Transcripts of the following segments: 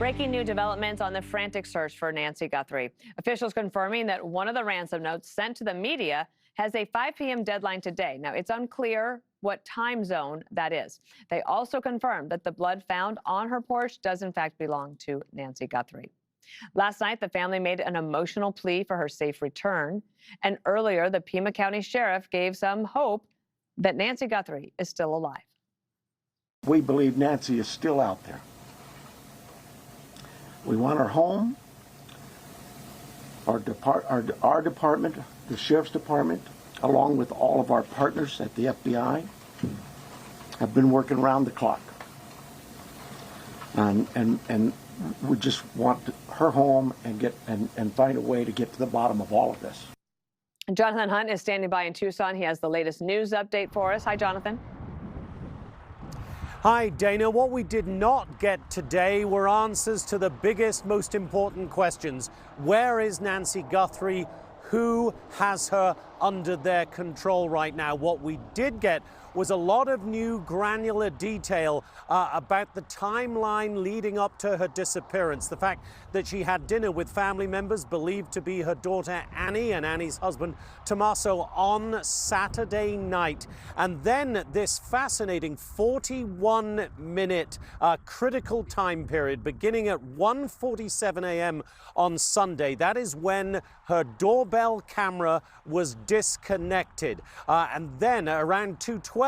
Breaking new developments on the frantic search for Nancy Guthrie. Officials confirming that one of the ransom notes sent to the media has a 5 p.m. deadline today. Now, it's unclear what time zone that is. They also confirmed that the blood found on her porch does in fact belong to Nancy Guthrie. Last night, the family made an emotional plea for her safe return. And earlier, the Pima County Sheriff gave some hope that Nancy Guthrie is still alive. We believe Nancy is still out there. We want her home. Our department, the Sheriff's Department, along with all of our partners at the FBI, have been working around the clock. And we just want her home and find a way to get to the bottom of all of this. Jonathan Hunt is standing by in Tucson. He has the latest news update for us. Hi, Jonathan. Hi, Dana. What we did not get today were answers to the biggest, most important questions. Where is Nancy Guthrie? Who has her under their control right now? What we did get was a lot of new granular detail about the timeline leading up to her disappearance. The fact that she had dinner with family members believed to be her daughter Annie and Annie's husband Tommaso on Saturday night. And then this fascinating 41-minute critical time period beginning at 1:47 a.m. on Sunday. That is when her doorbell camera was disconnected. And then around 2:12,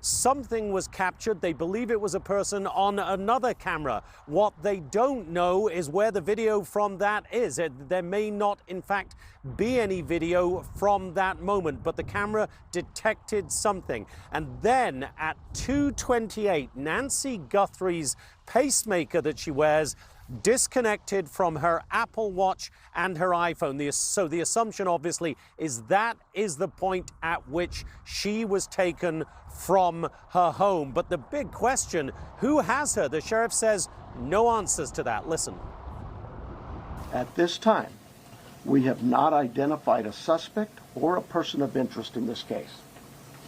something was captured. They believe it was a person on another camera. What they don't know is where the video from that is. There may not, in fact, be any video from that moment, but the camera detected something. And then at 2:28, Nancy Guthrie's pacemaker that she wears disconnected from her Apple Watch and her iPhone. So the assumption, obviously, is that is the point at which she was taken from her home. But the big question, who has her? The sheriff says no answers to that. Listen. At this time, we have not identified a suspect or a person of interest in this case.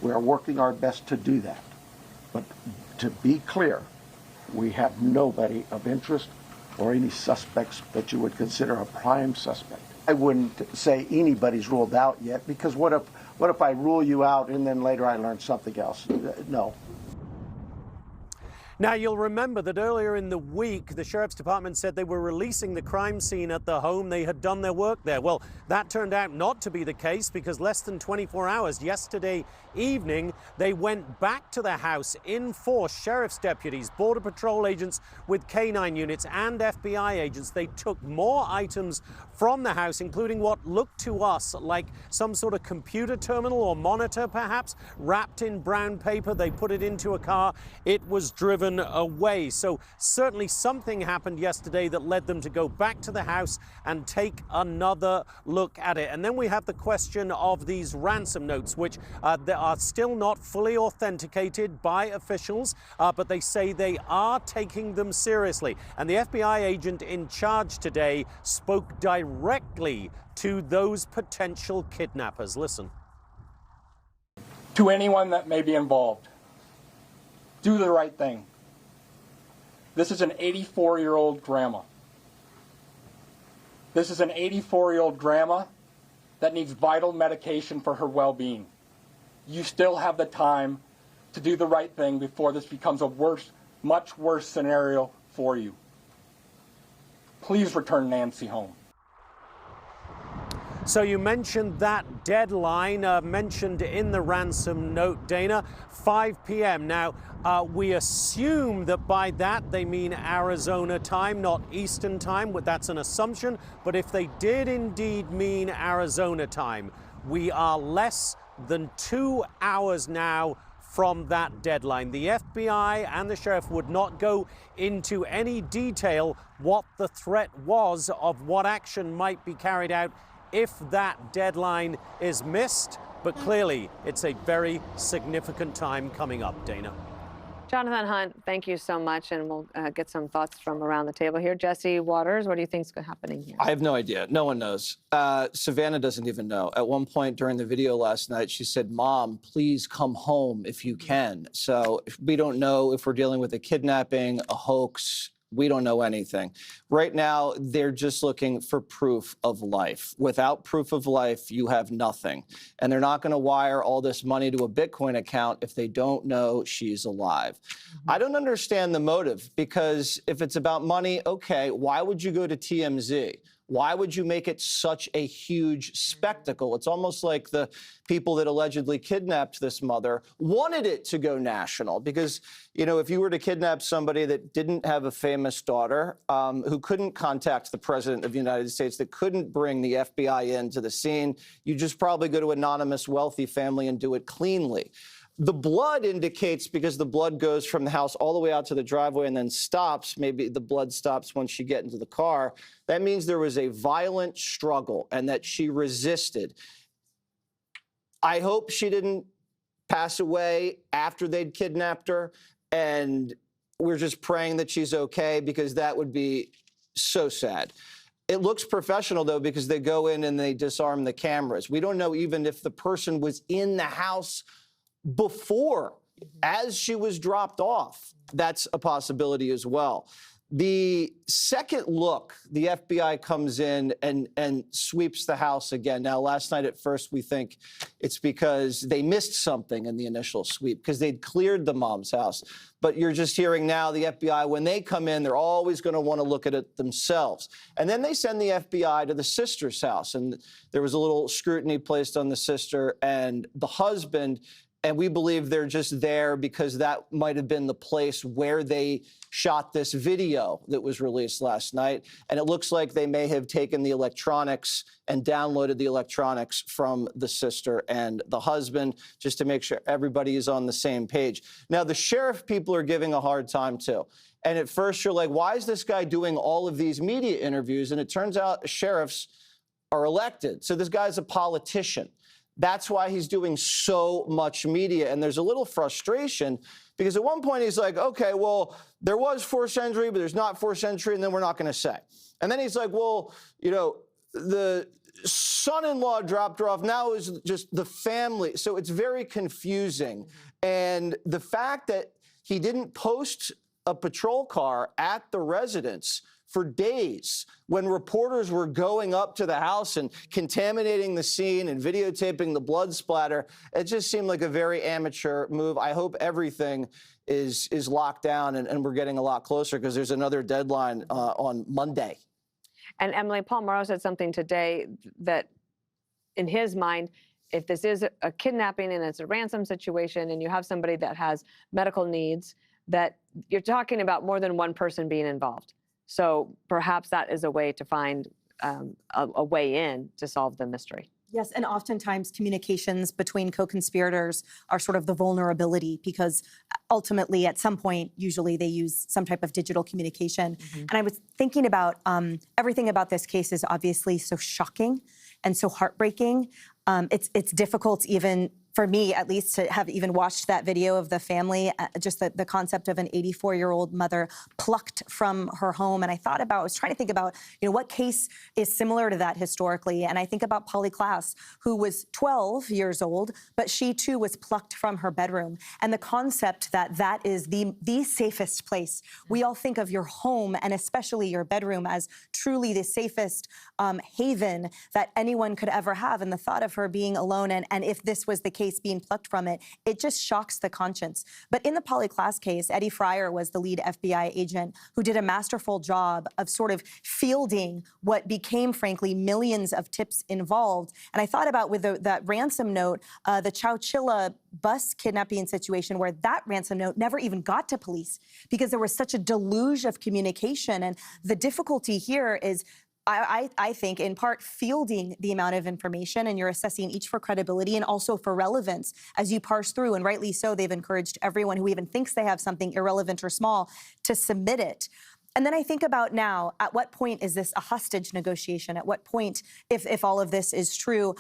We are working our best to do that. But to be clear, we have nobody of interest or any suspects that you would consider a prime suspect. I wouldn't say anybody's ruled out yet, because what if I rule you out and then later I learn something else? No. Now, you'll remember that earlier in the week, the Sheriff's Department said they were releasing the crime scene at the home. They had done their work there. Well, that turned out not to be the case, because less than 24 hours yesterday evening, they went back to the house in force. Sheriff's deputies, Border Patrol agents with K-9 units and FBI agents. They took more items from the house, including what looked to us like some sort of computer terminal or monitor, perhaps, wrapped in brown paper. They put it into a car. It was driven away. So certainly something happened yesterday that led them to go back to the house and take another look at it. And then we have the question of these ransom notes, which they are still not fully authenticated by officials, but they say they are taking them seriously. And the FBI agent in charge today spoke directly to those potential kidnappers. Listen. To anyone that may be involved, do the right thing. This is an 84-year-old grandma. This is an 84-year-old grandma that needs vital medication for her well-being. You still have the time to do the right thing before this becomes a worse, much worse scenario for you. Please return Nancy home. So you mentioned that deadline mentioned in the ransom note, Dana, 5 p.m. Now, we assume that by that they mean Arizona time, not Eastern time. That's an assumption. But if they did indeed mean Arizona time, we are less than 2 hours now from that deadline. The FBI and the sheriff would not go into any detail what the threat was of what action might be carried out if that deadline is missed, but clearly it's a very significant time coming up, Dana. Jonathan Hunt, thank you so much, and we'll get some thoughts from around the table here. Jesse Waters, what do you think is happening here? I have no idea. No one knows. Savannah doesn't even know. At one point during the video last night, she said, "Mom, please come home if you can." So we don't know if we're dealing with a kidnapping, a hoax, We don't know anything. Right now, they're just looking for proof of life. Without proof of life, you have nothing. And they're not going to wire all this money to a Bitcoin account if they don't know she's alive. I don't understand the motive, because if it's about money, okay, why would you go to TMZ? Why would you make it such a huge spectacle? It's almost like the people that allegedly kidnapped this mother wanted it to go national, because, you know, if you were to kidnap somebody that didn't have a famous daughter, who couldn't contact the president of the United States, that couldn't bring the FBI into the scene, you just probably go to an anonymous wealthy family and do it cleanly. The blood indicates, because the blood goes from the house all the way out to the driveway and then stops, maybe the blood stops once you get into the car, that means there was a violent struggle and that she resisted. I hope she didn't pass away after they'd kidnapped her, and we're just praying that she's okay, because that would be so sad. It looks professional, though, because they go in and they disarm the cameras. We don't know even if the person was in the house before, as she was dropped off. That's a possibility as well. The second look, the FBI comes in and sweeps the house again. Now, last night at first, we think it's because they missed something in the initial sweep, because they'd cleared the mom's house. But you're just hearing now the FBI, when they come in, they're always going to want to look at it themselves. And then they send the FBI to the sister's house. And there was a little scrutiny placed on the sister and the husband. And we believe they're just there because that might have been the place where they shot this video that was released last night. And it looks like they may have taken the electronics and downloaded the electronics from the sister and the husband, just to make sure everybody is on the same page. Now, the sheriff people are giving a hard time, too. And at first, you're like, why is this guy doing all of these media interviews? And it turns out sheriffs are elected. So this guy's a politician. That's why he's doing so much media. And there's a little frustration, because at one point he's like, okay, well, there was forced entry, but there's not forced entry, and then we're not going to say. And then he's like, well, you know, the son-in-law dropped her off. Now is just the family. So it's very confusing. And the fact that he didn't post a patrol car at the residence for days, when reporters were going up to the house and contaminating the scene and videotaping the blood splatter, it just seemed like a very amateur move. I hope everything is locked down and we're getting a lot closer, because there's another deadline on Monday. And Emily, Paul Morrow said something today that, in his mind, if this is a kidnapping and it's a ransom situation and you have somebody that has medical needs, that you're talking about more than one person being involved. So perhaps that is a way to find a way in to solve the mystery. Yes, and oftentimes communications between co-conspirators are sort of the vulnerability, because ultimately at some point, usually they use some type of digital communication. And I was thinking about everything about this case is obviously so shocking and so heartbreaking. It's difficult, even for me at least, to have even watched that video of the family, just the concept of an 84-year-old mother plucked from her home. And I was trying to think about, you know, what case is similar to that historically. And I think about Polly Klaas, who was 12 years old, but she too was plucked from her bedroom. And the concept that that is the safest place. We all think of your home, and especially your bedroom, as truly the safest haven that anyone could ever have. And the thought of her being alone, and if this was the case, being plucked from it, it just shocks the conscience. But in the Polly Klaas case, Eddie Fryer was the lead FBI agent who did a masterful job of sort of fielding what became, frankly, millions of tips involved. And I thought about with that ransom note, the Chowchilla bus kidnapping situation, where that ransom note never even got to police because there was such a deluge of communication. And the difficulty here is, I think, in part, fielding the amount of information, and you're assessing each for credibility and also for relevance as you parse through. And rightly so, they've encouraged everyone who even thinks they have something irrelevant or small to submit it. And then I think about now, at what point is this a hostage negotiation? At what point, if all of this is true,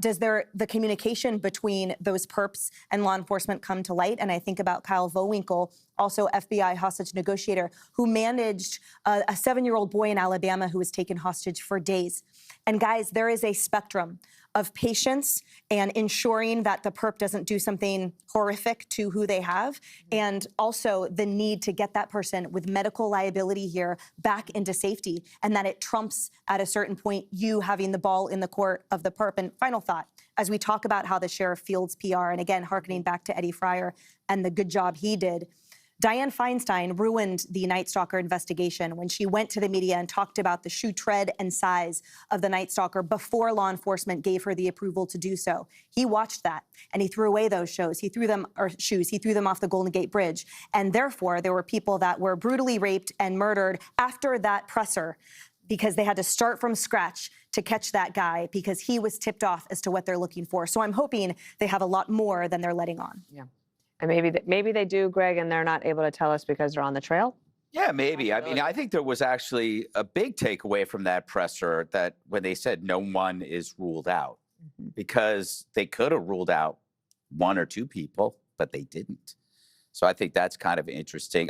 does the communication between those perps and law enforcement come to light? And I think about Kyle Vowinkle, also FBI hostage negotiator, who managed a 7-year-old boy in Alabama who was taken hostage for days. And guys, there is a spectrum of patience and ensuring that the perp doesn't do something horrific to who they have, and also the need to get that person with medical liability here back into safety, and that it trumps at a certain point you having the ball in the court of the perp. And final thought, as we talk about how the sheriff fields PR, and again, hearkening back to Eddie Fryer and the good job he did, Dianne Feinstein ruined the Night Stalker investigation when she went to the media and talked about the shoe tread and size of the Night Stalker before law enforcement gave her the approval to do so. He watched that and he threw away those shoes. He threw them off the Golden Gate Bridge. And therefore, there were people that were brutally raped and murdered after that presser because they had to start from scratch to catch that guy because he was tipped off as to what they're looking for. So I'm hoping they have a lot more than they're letting on. Yeah. And maybe they do, Greg, and they're not able to tell us because they're on the trail? Yeah, maybe. I mean, I think there was actually a big takeaway from that presser that when they said no one is ruled out, because they could have ruled out one or two people, but they didn't. So I think that's kind of interesting.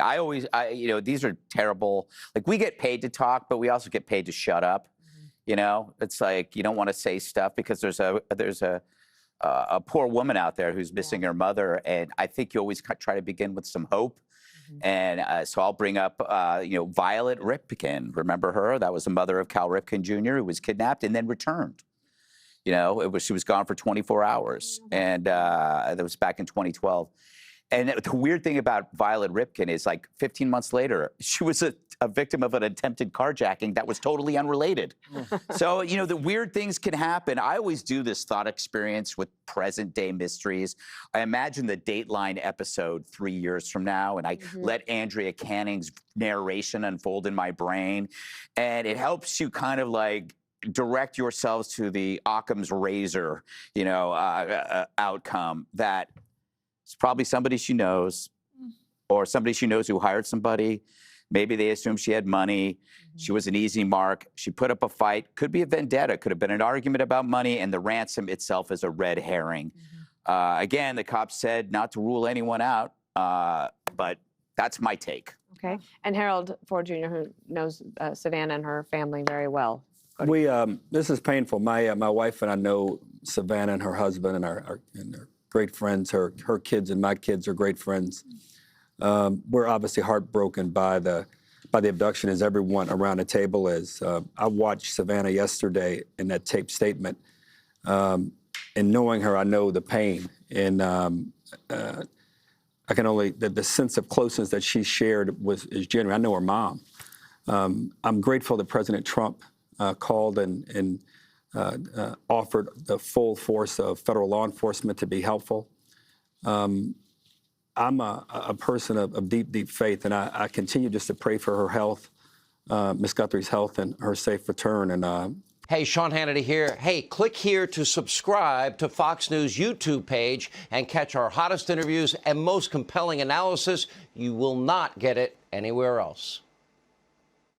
These are terrible. Like, we get paid to talk, but we also get paid to shut up. You know, it's like you don't want to say stuff because there's a poor woman out there who's missing her mother, and I think you always try to begin with some hope. And so I'll bring up, Violet Ripken. Remember her? That was the mother of Cal Ripken Jr., who was kidnapped and then returned. You know, she was gone for 24 hours, and that was back in 2012. And the weird thing about Violet Ripken is, like, 15 months later, she was a victim of an attempted carjacking that was totally unrelated. So, the weird things can happen. I always do this thought experience with present-day mysteries. I imagine the Dateline episode 3 years from now, and I let Andrea Canning's narration unfold in my brain, and it helps you kind of, like, direct yourselves to the Occam's razor, outcome that it's probably somebody she knows, or somebody she knows who hired somebody. Maybe they assumed she had money. She was an easy mark. She put up a fight. Could be a vendetta. Could have been an argument about money, and the ransom itself is a red herring. Again, the cops said not to rule anyone out, but that's my take. Okay. And Harold Ford Jr., who knows Savannah and her family very well. This is painful. My wife and I know Savannah and her husband and our great friends. Her kids and my kids are great friends. We're obviously heartbroken by the abduction, as everyone around the table is. I watched Savannah yesterday in that taped statement, and knowing her, I know the pain, and I can only the sense of closeness that she shared is genuine. I know her mom. I'm grateful that President Trump called and offered the full force of federal law enforcement to be helpful. I'm a person of deep, deep faith, and I continue just to pray for her health, Ms. Guthrie's health, and her safe return. And Hey, Sean Hannity here. Hey, click here to subscribe to Fox News YouTube page and catch our hottest interviews and most compelling analysis. You will not get it anywhere else.